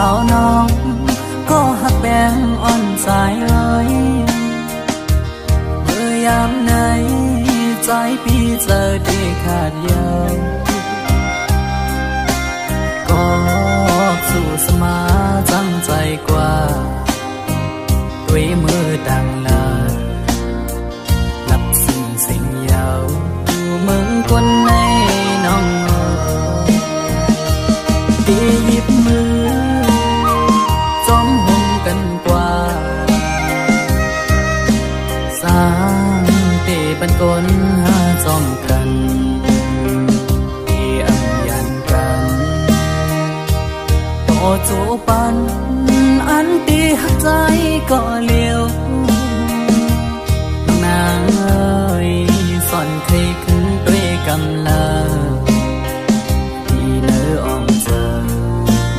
าวน้องก็หักแบงอ่อนสายเลยเมื่อยามไหนใจพี่เจอได้ขาดเย้ยก็สู่สมาจังใจกว่าด้วยมือดังลาลับสิ่งยาวมึงคนในน้องที่หยิบมือจอมห่มกันกว่าสร้างเตบันกลหาจอมกันที่อัมยันกันต่อจูปันอันตีหักใจก็เลี้ยวน้องนางเอ้ยสอนเคยขึ้นด้วยกำลังที่เนื้ออ่อนเจอ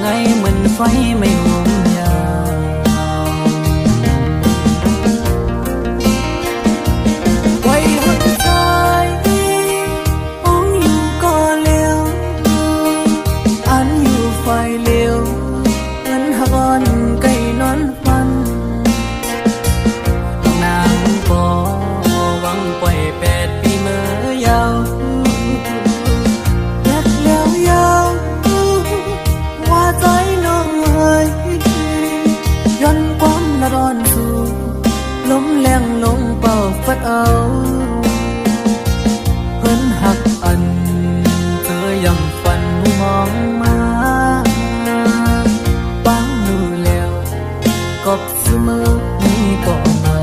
ไงเหมือนไฟไม่ห่วงยาวไว้หักใจอ้องอยู่ก็เลี้ยวอันอยู่ไฟเลี้ยวเหมือนหักอ่อนไก่นอนฟันน้องนางบ่หวังปล่อย8 ปีเมื่อยาวอยากเลี้ยวยาวว่าใจน้องเอ้ยย้อนความละร้อนสู่ลมแรงลงเป่าฟัดเอาเพิ่นหักอันเจอยังฝันมองมาบังดูแล้วกบเสมอนี่ก็มา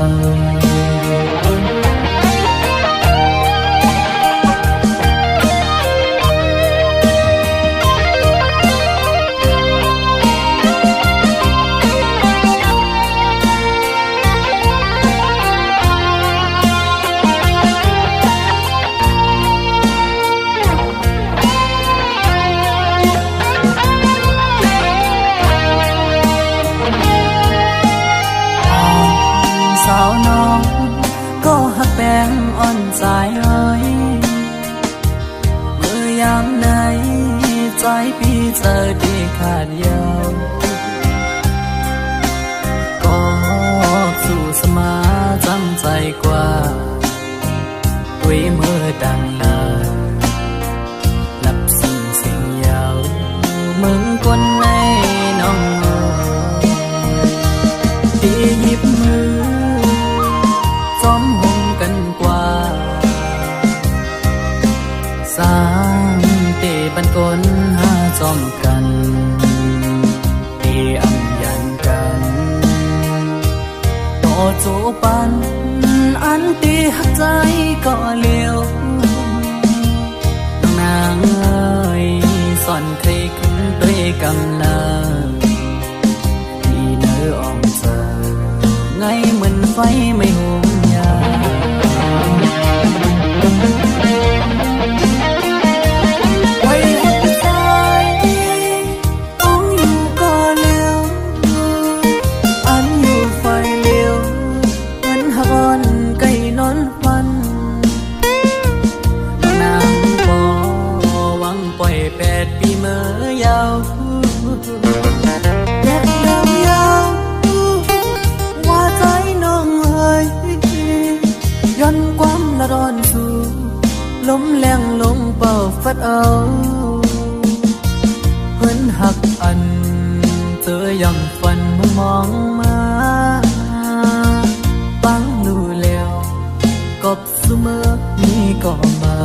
สาวน้องก็หักแบงอ่อนสายเลยเมื่อยามไหนใจพี่เจอได้ขาดยาวก็สู่สมาจังใจกว่าด้วยมือดังลาลับสิ่งยาวมึงคนในน้องที่หยิบมือจอมห่มกันกว่าสร้างเตบันกลหาจอมกันที่อัมยันกันต่อจูปันอันตีหักใจก็เลี้ยวน้องนางเอ้ยสอนเคยขึ้นด้วยกำลังที่เนื้ออ่อนเจอไงเหมือนไฟไม่ห่วงยาวไว้หักใจต้องอยู่ก็เลี้ยวอันอยู่ไฟเลี้ยวเหมือนหักอ่อนไก่นอนฟันน้องนางบ่หวังปล่อย8 ปีเมื่อยาวอยากเลี้ยวยาวว่าใจน้องเอ้ยย้อนความละร้อนสู่ลมแรงลงเป่าฟัดเอาเพิ่นหักอันเจอยังฝันมองมาบังดูแล้วกบเสมอนี่ก็มา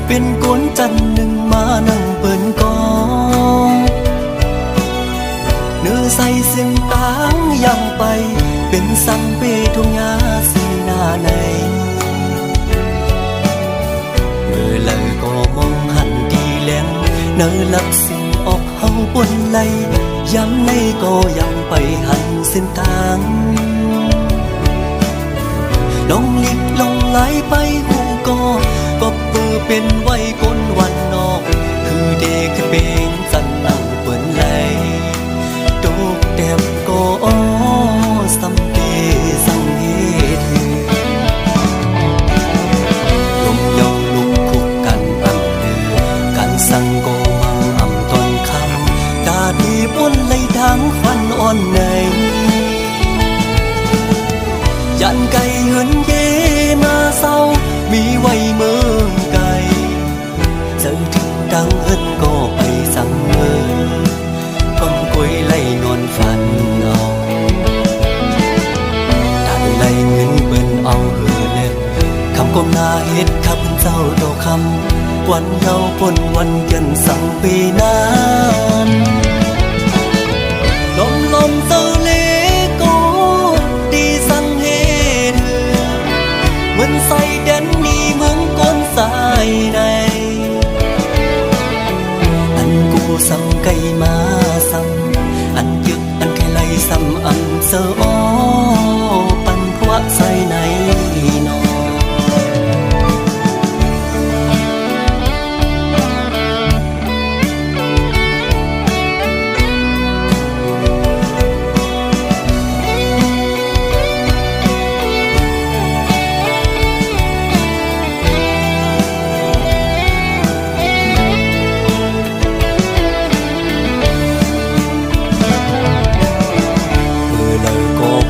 เป็นกวนจันหนึ่งมานั่งเปิ้นกองเนื้อใส่เสียงตางยังไปเป็นสังเปทุงยาสีหน้าในเมื่อเลยก็มองหันดีแลงเนื้อลับสิ่งออกเฮาปนไหลย้ำในก็ยังไปหันเส้นทางลงลิบลงไหลไปหูก็เปื้อเป็นไว้คนวันนอกคือเด็กขึ้นเป็นสันนั่งเปิ้นไหลตกแต้มก็สำเดสังเหตุลมเยาลุกคุกกันอันเดือกันสั่งก็มังอ่ำตอนคำตาดีบนไหลทางฟันอ่อนในยันไก่เหินเยมาเศร้ามีไว้เมืองไกลเจอถึงดังเหินก็ไปสั่งเมือก้มกุยไล่นอนฝันเอาได้ไล่เงินเปิ้นเอาเหือเล็บคำก้มหน้าเฮ็ดขับเจ้าโตคำวันเยาปนวันกันสั่งปีนั้นลมเจ้าเลโกดีสั่งเหตุเหมือนใส่แดนนี่เมืองก้นสายในอันกูสั่งไก่มาสั่งอันยึกอันแค่ไล่ซ้ำอันเสืออ้อปันพวกใส่ในนอ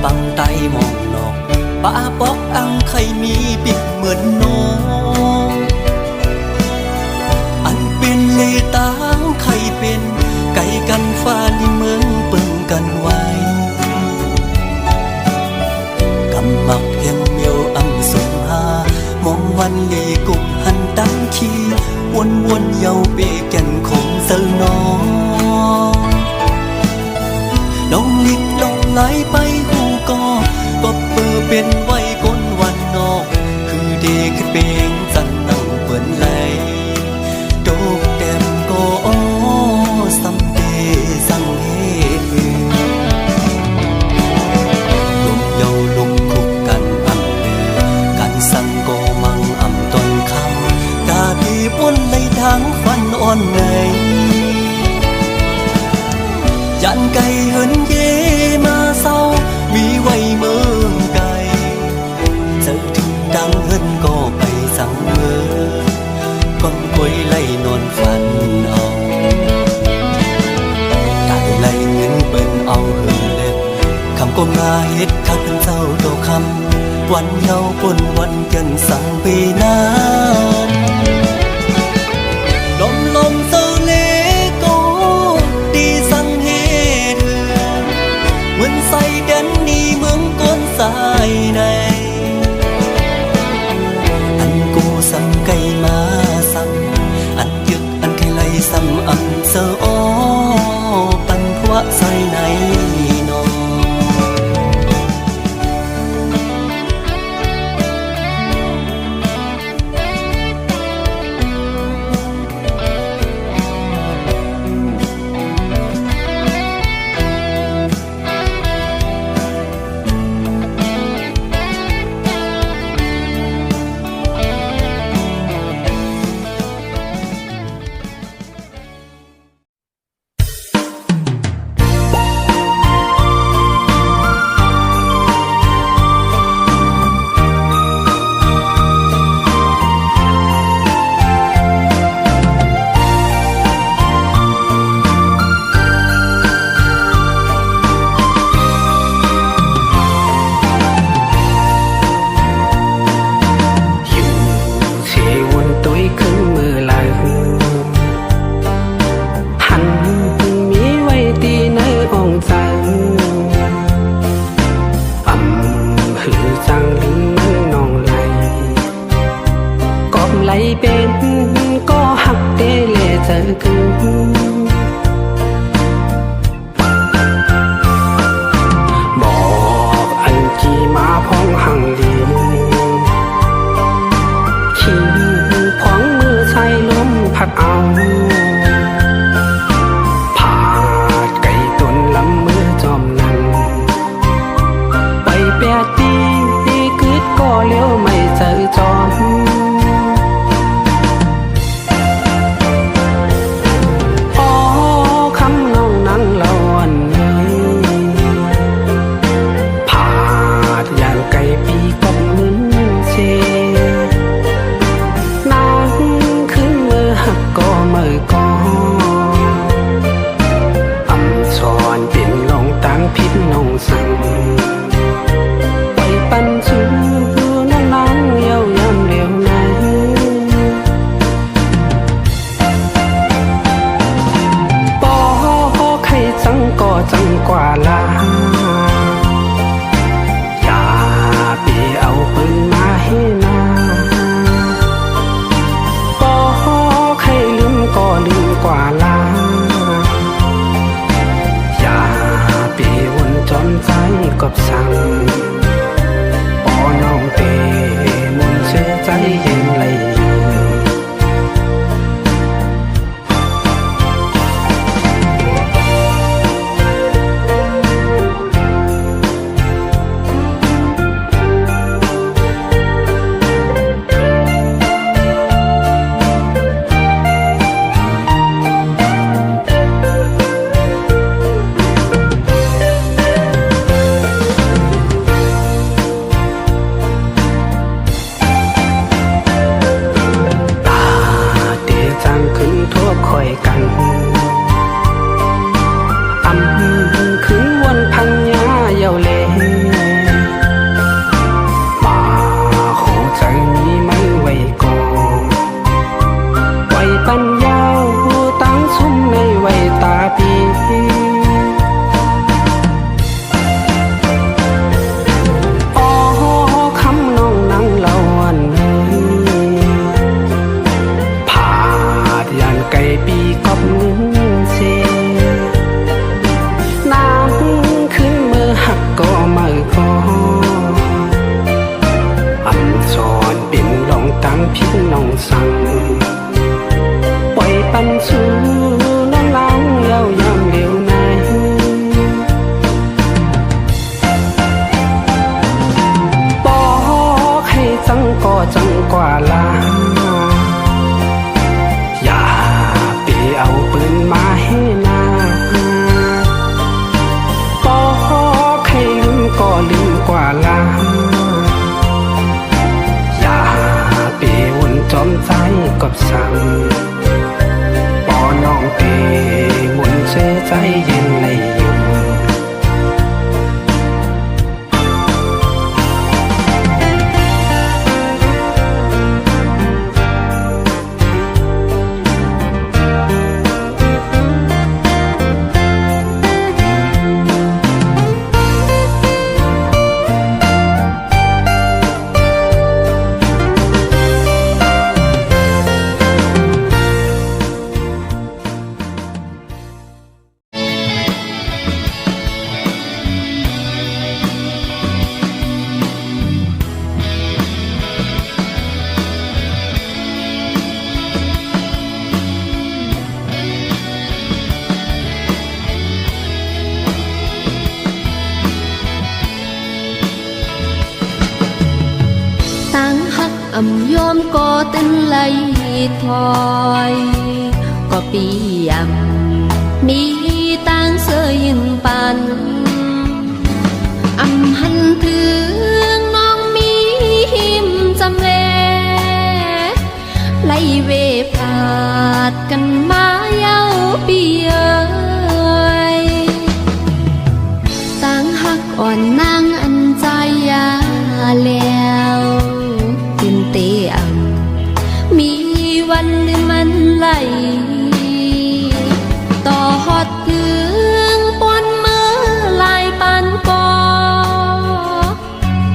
ปังไตมองนอกป้าปอกอังไข่มีปิดเหมือนน้องอันเป็นเลตางไข่เป็นไก่กันฟ้าลิเมืองเปิ่งกันไว้กำมักเพียงเมียวอำสุมหามองวันลีกุบหันตั้งขี้วนเยาเปแก่นคงเซลน้องลงลิบลงไหลไปหูก็เปื้อเป็นไว้คนวันนอกคือเด็กขึ้นเปงจันนั่งเปิ้นไหลโดกแต้มก็สำเดสังเหตุลมเยาลุกคุกกันอ่ำเดือกันสั่งก็มังอ่ำต้นคำตาดีบนไหลทางฟันอ่อนในยันไก่เหินเยมาเศร้ามีไว้เมืองไกลเจอถึงดังเหินก็ไปสั่งเมือก้มกุยไล่นอนฝันเอาได้ไล่เงินเปิ้นเอาเหือเล็บคำก้มหน้าเฮ็ดคักเป็นเจ้าโตคำวันเยาปนวันกันสั่งปีนั้นลมเซอเลโกดีสั่งเหตุเหมือนใส่แดนนี่เมืองก้นสายในอันกูสั่งไก่มาสั่งอันยึกอันแค่ไล่ซ้ำอันเสืออ้อปันพวกใส่ในนอ cứบอกอันกี่มาพ้องหังลีขี่พ้องมือใช้ลมพัดเอาผาดไก่ตุนลำมือจอมนังไป8 ปีกึดก็เลี้ยวไม่เจอจอมคำน้องนั่งเล่าวันนี้ผาดอย่างไก่ปีกบเงินเชนางขึ้นมือหักก็มือก็อำชอนเป็นลงตั้งพิษนงสั่งไปปันชูน้องนางเย้ายำเลี้ยวไหนปอใครจังก็จังกว่าลาอย่าไปเอาปืนมาให้นาปอใครลืมก็ลืมกว่าลาอย่าไปวนจนใจกับสั่งปอน้องเตมนเชื่อใจเย็นเลย ตาเตจังขึ้นทั่วคอยกันอำขึ้นวันพังยาเยาเลป่าโคใจมีไม่ไว้ก่อไว้ปัญญาตั้งซุ่มในไว้ตาปีอ๋อคำน้องนั่งเล่าวันนี้ผาดยันไก่ปีกอบเงินเชนางขึ้นมือหักก็มือก็อันสอนเป็นลองตั้งพิษน้องสั่งปล่อยปันสูน้องล้างเย้ายำเลี้ยวไหนปอให้จังก็จังกว่าลาอย่าไปเอาปืนมาให้นาปอให้ลืมก็ลืมกว่าลาอย่าไปวนจอมใจกับสั่งปอน้องเตมนเชื่อใจเย็นเลยอยู่ ôm có tin lấy thôi có bị mi tan sơ yên pan hành thương non mi hiểm chăm lệ lấy về phạt cần má yêu bi ơi tăng hắc oan nang anh trai ya leo tin tê miวันมันไหลต่อฮอดเกืองปอนเมื่อลายปานกอ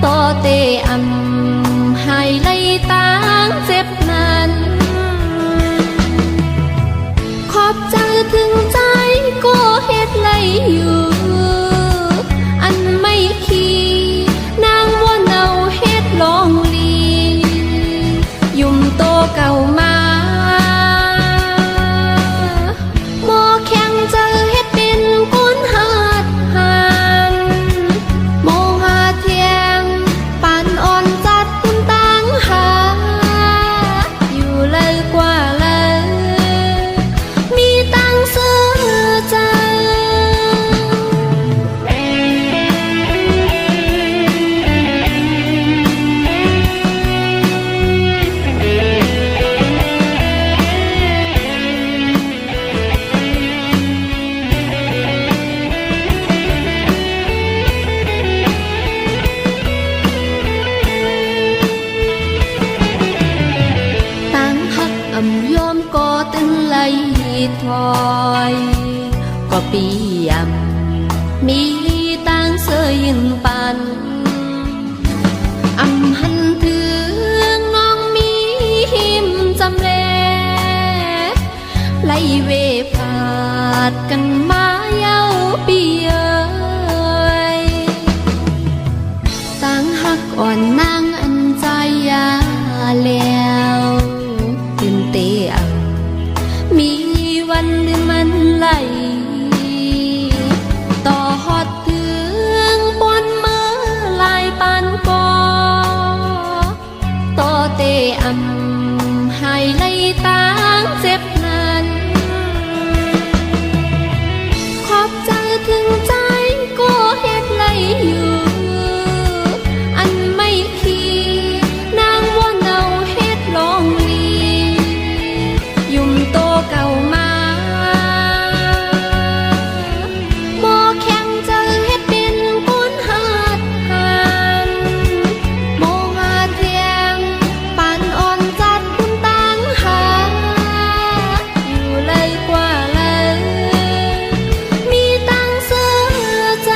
ต่อเตให้ไล่ตางเจ็บนั้น อยู่อันไม่ขี้นางว่าเนาเฮ็ดลองลียุ่มโตเก่ามาหมอแข็งเจอเฮ็ดเป็นก้นหาดหันโมหาเทียงปานอ่อนจัดคุณตั้งหาอยู่เลยกว่าเลยมีตังเสื้อใจตั้งหักอ่ำยอมก็ตึงไหลถอยก็ปียำมีตังเสยยินปันอำหันถึงน้องมีหิมจำแลไล่เวพาดกันมาเย้าปีเอ้ยตั้งหักอ่อนนางอันใจยาแล้วตื่นเตียงมีวันหรือมันไหลต่อฮอดถึงบนเมื่อลายปานกอต่อเตอำให้ไล่ตางเจ็บนั้นขอบใจถึงใจก็เฮ็ดไหลอยู่อันไม่ขี้นางว่าเนาเฮ็ดลองลียุ่มโตเก่ามาหมอแข็งเจอเฮ็ดเป็นก้นหาดหันโมหาเทียงปานอ่อนจัดคุณตั้งหาอยู่เลยกว่าเลยมีตังเสื้อใจ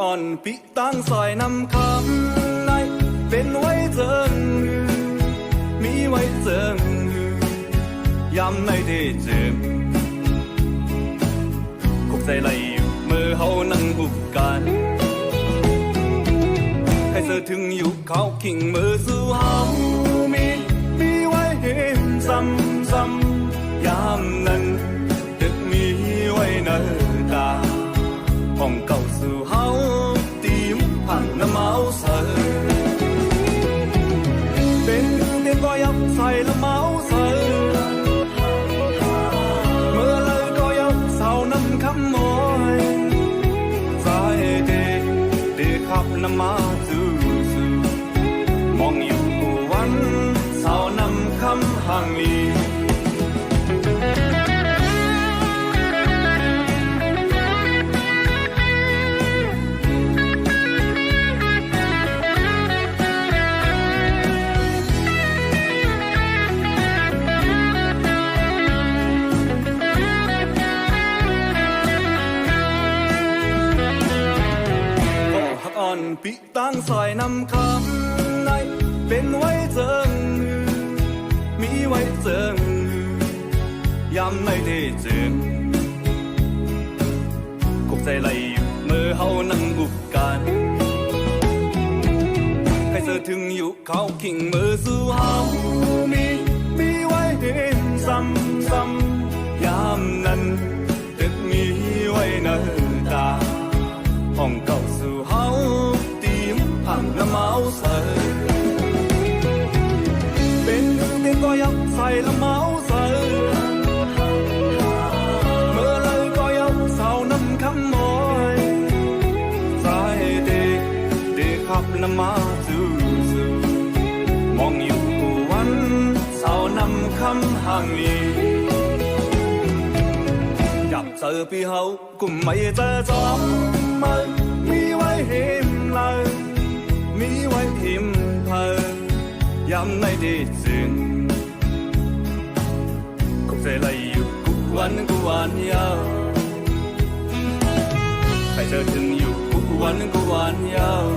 อนปิตั้งซอยนำคำในเป็นไว้เจิงมีไว้เจิงยำในเดเจิมคุกใจไหลอยู่เมื่อเฮานั่งหุบกันให้เธอถึงอยู่เขาขิงมือสู่เฮามีไว้เห็นซ้ำๆยามนั้นตึกมีไว้เนตาห้องเก่าสู่เฮาตีมผ่านน้ำเมาเสยเป็นเด็กก็ยับใส่ละเมาเสยเมื่อเลยก็ยับเสาน้ำคำมอยสายเด็กขับน้ำมาสู่มองอยู่วันเสาน้ำคำห่างลีปิตั้งซอยนำคำในเป็นไว้เจิงมีไว้เจิงยำในเดเจิมคุกใจไหลอยู่เมื่อเฮานั่งบุกกันให้เธอถึงอยู่เขาขิงมือสู่เฮามีไว้เห็นซ้ำยามนั้นตึกมีไว้เนตาห้องเก่าสู่เฮาตีมผ่านน้ำเมาเสยเป็น ขับนำมาสู่มองอยู่กูวันเสาวนำคำห่างลีอยากเจอพี่เฮากูไม่เจอจอมมันมีไว้เห็นเลยมีไว้หิมเพอยามในดีจึงคงใจไหลอยู่กูวันยาวใครเจอถึงอยู่กูวันยาว